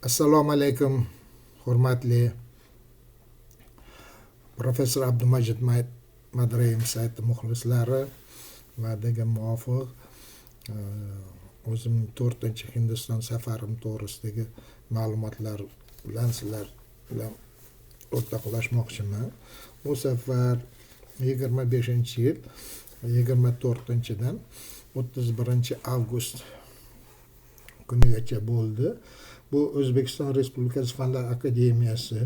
Assalomu alaykum, hurmatli professor Abdumajid Madrahim sayti muxlislari. Va'daga muvofiq o'zimning 4-chi Hindiston safarim to'g'risidagi ma'lumotlar bilan sizlar bilan o'rtoqlashmoqchiman. Bu safar 25-yil 24-dan 31-avgust kunigacha bo'ldi. Bu O'zbekiston Respublikasi Fanlar akademiyasi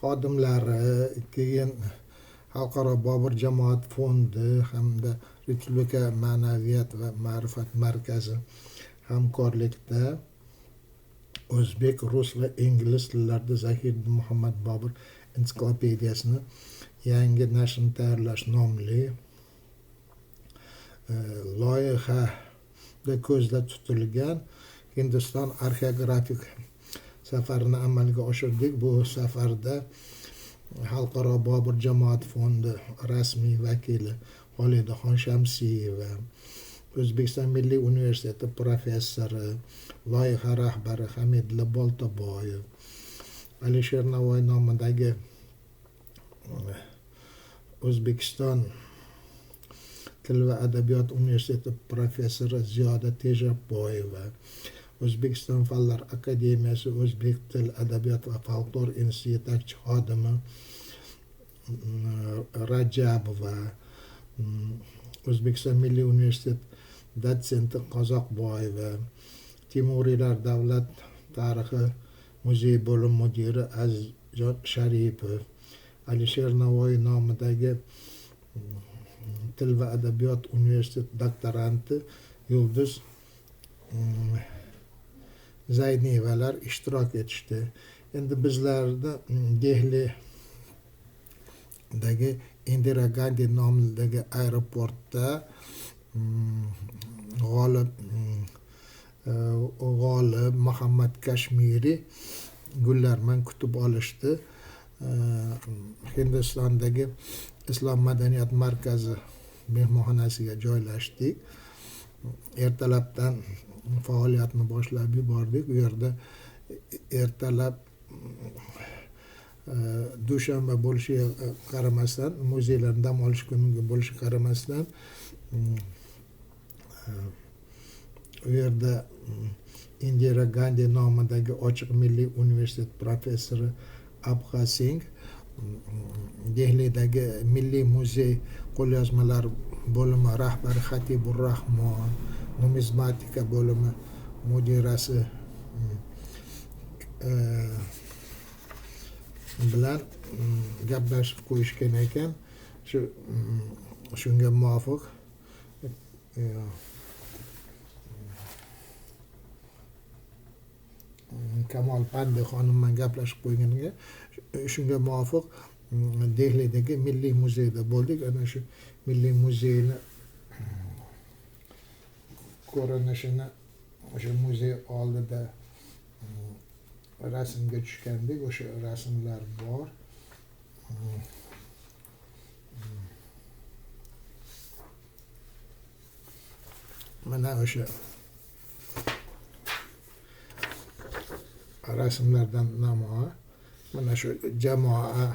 xodimlari, keyin Xalqaro Bobur jamoat fondi hamda Respublika ma'naviyat va ma'rifat markazi hamkorlikda o'zbek, rus va ingliz tillarida Zahiruddin Muhammad Bobur ensiklopediyasini yangi nashrni tayyorlash nomli loyihada ko'zda tutilgan Hindiston arxeografik safarini amalga oshirdik. Bu safarda Xalqaro Bobur jamoat fondi rasmiy vakili Xolidaxon Shamsiyeva, O'zbekiston Milliy universiteti professori, loyiha rahbari Hamidilla Boltaboyev, Alisher Navoiy nomidagi O'zbekiston til va adabiyot universiteti professori Ziyoda Tejabboyeva, O'zbekiston Fanlar akademiyasi O'zbek til, adabiyot va folklor instituti yetakchi xodimi Rajabova, O'zbekiston Milliy universiteti dotsenti Qozoqboyeva, Temuriylar davlat tarixi muzey bo'lim mudiri Azizjon Sharipov, Alisher Navoiy nomidagi til va adabiyot universiteti doktoranti Yulduz Zaynevalar ishtirok etishdi. Endi bizlarda Dehlidagi Indira Gandhi nomidagi aeroportda g'olib Muhammad Kashmiri gullarman kutib olishdi. Hindistondagi Islom madaniyat markazi mehmonxonasiga joylashdik. Ertalabdan faoliyatni boshlab yubordik. U yerda ertalab dushanba bo'lishiga qaramasdan, muzeylar dam olish kuniga bo'lishiga qaramasdan u yerda Indira Gandhi nomidagi Ochiq Milliy universitet professori Abha Singh, Dehlidagi Milliy muzey qo'lyozmalar bo'limi rahbari Xatibur Rahmon, numizmatika bo'limi mudirasi bilan gaplashib qo'yishgan ekan. Shunga muvofiq Kamol Pande xonim bilan gaplashib qo'yganiga, shunga muvofiq Dehlidagi Milliy muzeyda bo'ldik. Ana shu Milliy muzeyni ko'rinishini o'sha muzey oldida rasmga tushgandik. O'sha rasmlar bor. Mana o'sha rasmlardan namoyon. Mana shu jamoa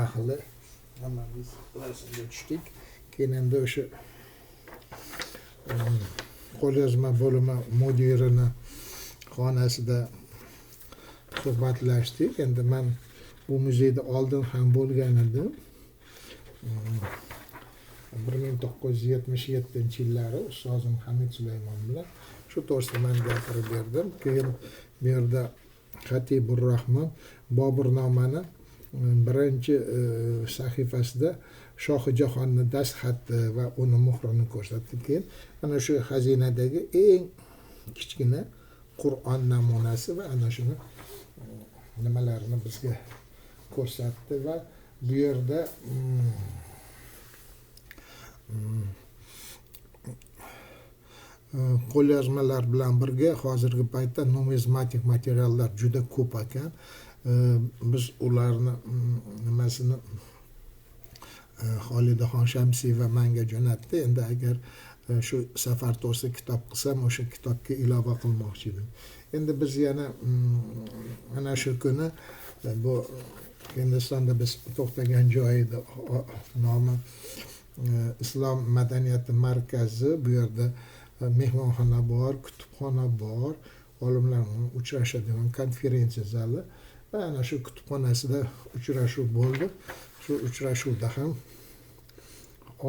ahli hammamiz rasmga tushdik. Keyin endi o'sha qo'lyozma bo'limi mudirini xonasida suhbatlashdik. Endi men bu muzeyda oldin ham bo'lgan edim. 1977-yillari ustozim Hamid Sulaymon bilan shu to'g'risida men gapirib berdim. Keyin bu yerda Xatibur Rahmon Boburnomani birinchi sahifasida Shohijahonni dastxati va uni muhrini ko'rsatdi. Keyin ana shu xazinadagi eng kichkina Qur'on namunasi va ana shuni nimalarini bizga ko'rsatdi va bu yerda qo'lyozmalar bilan birga hozirgi paytda numizmatik materiallar juda ko'p ekan. Biz ularni nimasini Xolidaxon Shamsiyeva menga jo'natdi. Endi agar shu safar to'g'risida kitob qilsam, o'sha kitobga ilova qilmoqchi edim. Endi biz yana ana shu kuni bu Hindistonda biz to'xtagan joyida nomi Islom madaniyati markazi. Bu yerda mehmonxona bor, kutubxona bor, olimlar uchrashadigan konferensiya zali va ana shu kutubxonasida uchrashuv bo'ldi. Shu uchrashuvda ham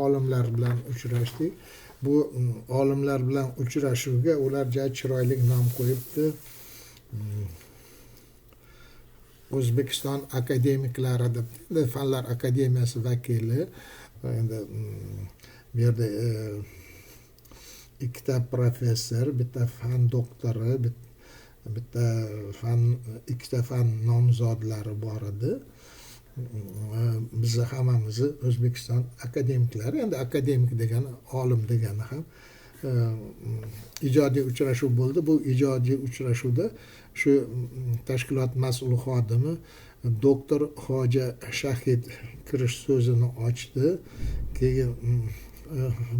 olimlar bilan uchrashdik. Bu olimlar bilan uchrashuvga ular juda chiroyli nom qo'yibdi. O'zbekiston akademiklari deb, Fanlar akademiyasi vakili. Endi bu yerda ikkita professor, bitta fan doktori, ikkita fan nomzodlari bor edi. Biz hammamiz O'zbekiston akademiklari. Endi akademik degani olim degani ham ijodiy uchrashuv bo'ldi. Bu ijodiy uchrashuvda shu tashkilot mas'ul xodimi doktor Hoji Shahid kirish so'zini ochdi. Keyin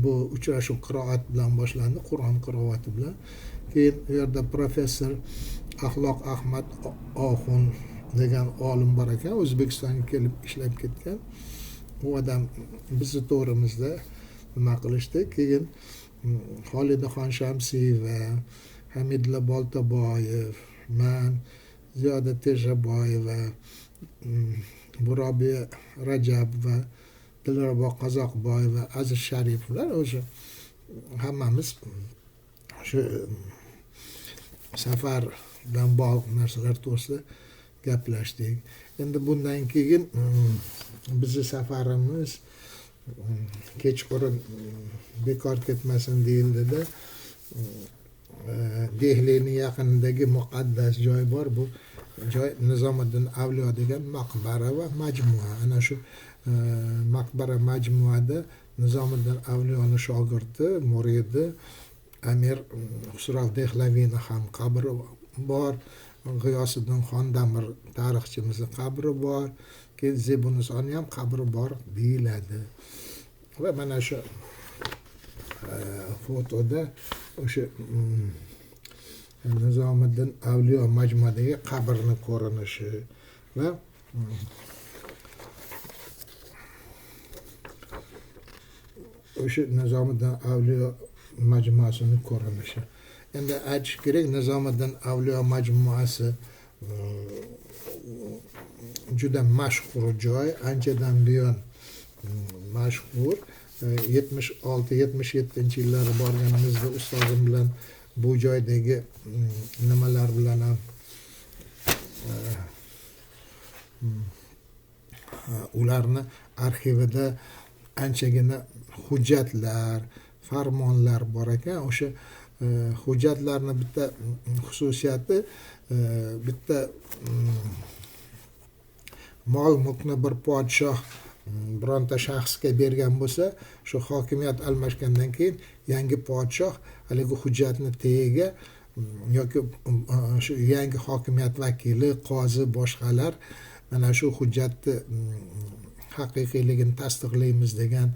bu uchrashuv qiroat bilan boshlandi, Qur'on qiroati bilan. Keyin u yerda professor Axloq Ahmad Oxun degan olim bor ekan, O'zbekistonga kelib ishlab ketgan. U odam bizni to'g'rimizda nima qilishdi. Keyin Xolidaxon Shamsiyeva, Hamidilla Boltaboyev, man, Ziyoda Tejaboyeva, Burobiya Rajabova, Dilrabo Qozoqboyeva, Aziz Sharipov o'sha hammamiz shu safar bilan bog'liq narsalar to'g'risida gaplashdik. Endi bundan keyin bizni safarimiz kechqurun bekor ketmasin deyildida. Dehlining yaqinidagi muqaddas joy bor. Bu joy Nizomiddin Avliyo degan maqbara va majmua. Ana shu maqbara majmuada Nizomiddin Avliyoning shogirdi, muridi Amir Xusrav Dehlaviyning ham qabri bor. G'iyosiddin Xondamir tarixchimizning qabri bor. Keyin Zebunisonni ham qabri bor deyiladi. Va mana shu fotoda o'sha Nizomiddin Avliyo majmuadagi qabrni ko'rinishi va o'sha Nizomiddin Avliyo majmuasini ko'rinishi. Endi aytish kerak, Nizomiddin Avliyo majmuasi juda mashhur joy, anchadan buyon mashhur. 76-77-yillari borganimizda ustozim bilan bu joydagi nimalar bilan ham ularni arxivida anchagina hujjatlar, farmonlar bor ekan. O'sha hujjatlarni bitta xususiyati, bitta mol mulkni bir podshoh bironta shaxsga bergan bo'lsa, shu hokimiyat almashgandan keyin yangi podshoh haligi hujjatni tagiga yoki shu yangi hokimiyat vakili, qozi, boshqalar mana shu hujjatni haqiqiyligini tasdiqlaymiz degan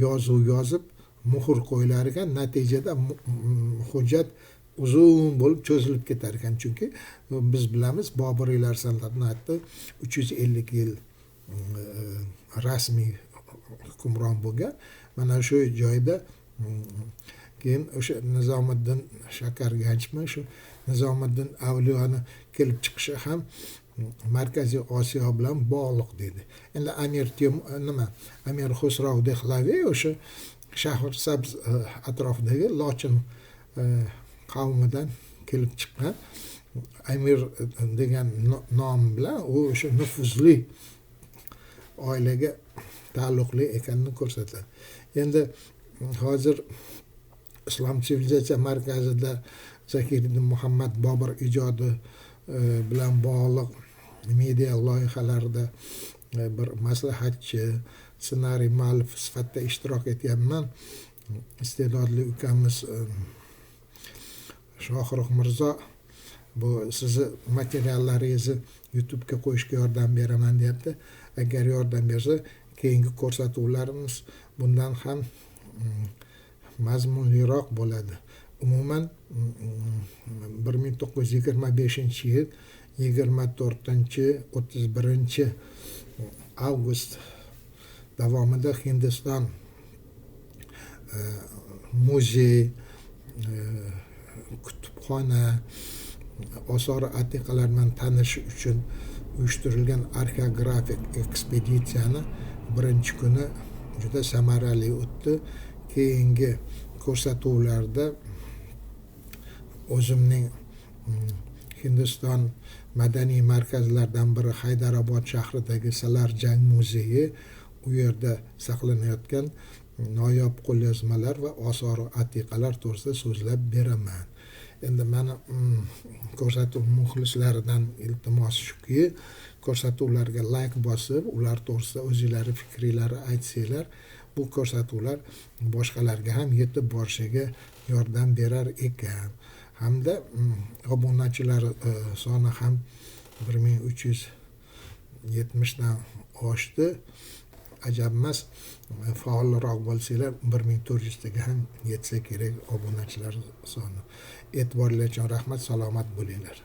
yozuv yozib muhr qo'yilar ekan. Natijada hujjat uzun bo'lib cho'zilib ketar ekan. Chunki biz bilamiz, Boburiylar saltanati 350 yil rasmiy hukmron bo'lgan. Mana shu joyda keyin o'sha Nizomiddin Shakarganchmi, shu Nizomiddin Avliyoni kelib chiqishi ham Markaziy Osiyo bilan bog'liq dedi. Endi Amir Xusrav Dehlaviy o'sha Shahrisabz atrofidagi Lochin qavmidan kelib chiqqan. Amir degan nom bilan u o'sha nufuzli oilaga taalluqli ekanini ko'rsatadi. Endi hozir Islom sivilizatsiya markazida Zakiriddin Muhammad Bobur ijodi bilan bog'liq media loyihalarida bir maslahatchi, ssenariy muallif sifatida ishtirok etyapman. Iste'dodli ukamiz Shohruh Mirzo bu sizni materiallaringizni YouTube'ga qo'yishga yordam beraman deyapti. Agar yordam bersa, keyingi ko'rsatuvlarimiz bundan ham mazmunliroq bo'ladi. Umuman 1925-yil 24-31 avgust davomida Hindiston muzey, kutubxona, osori atiqalar bilan tanishish uchun uyushtirilgan arxeografik ekspeditsiyani birinchi kuni juda samarali o'tdi. Keyingi ko'rsatuvlarda o'zimning Hindiston madaniy markazlaridan biri Haydarobod shahridagi Salarjang muzeyi, u yerda saqlanayotgan noyob qo'lyozmalar va osori atiqalar to'g'risida so'zlab beraman. Endi mani ko'rsatuv muxlislaridan iltimos shuki, ko'rsatuvlarga like bosib, ular to'g'risida o'zlari fikringizni aytsanglar, bu ko'rsatuvlar boshqalarga ham yetib borishiga yordam berar ekan. Hamda obunachilar soni ham 1370 dan oshdi. Ajab emas, faolroq bo'lsanglar 1400 taga ham yetsa kerak obunachilar soni. E'tiboringlar uchun rahmat, salomat bo'linglar.